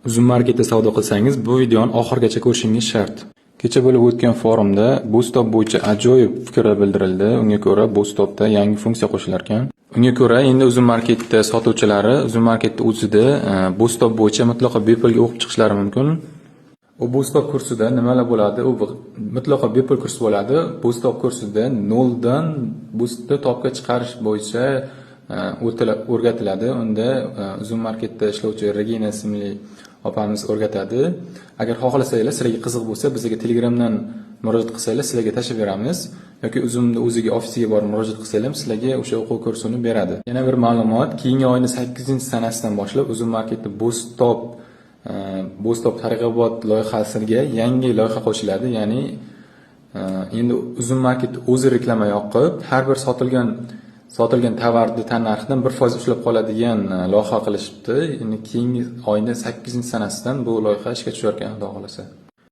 Uzum marketda savdo qilsangiz, bu videoni oxirigacha ko'rishingiz shart. Kecha bo'lib o'tgan forumda BoostOp bo'yicha ajoyib fikrlar bildirildi. Unga ko'ra, BoostOpda yangi funksiya qo'shilar ekan. Unga ko'ra, endi Uzum marketda sotuvchilari Uzum marketda o'zida BoostOp bo'yicha mutlaqo bepulga o'qib chiqishlari mumkin. U BoostOp kursida nimalar bo'ladi? U mutlaqo bepul kurs bo'ladi. BoostOp kursida 0 dan Boostni topga chiqarish bo'yicha o'rgatiladi. Unda Uzum marketda ishlovchi Regina ismli opamiz o'rgatadi. Agar xohlasanglar, sizlarga qiziq bo'lsa, bizga Telegramdan murojaat qilsanglar, sizlarga tashlab beramiz yoki Uzumda o'ziga ofisiga borib murojaat qilsanglar, sizlarga o'sha o'quv kursini beradi. Yana bir ma'lumot, keyingi oyning 8-sanasidan boshlab Uzum marketda BoostOp targ'ibot loyihasiga yangi loyiha qo'shiladi. Ya'ni endi Uzum market o'zi reklama yoqib, har bir sotilgan tovarni tannarxidan 1% ushlab qoladigan loyiha qilishibdi. Endi keyingi oyning 8-sanasidan bu loyiha ishga tushar ekan, xudo xolasa.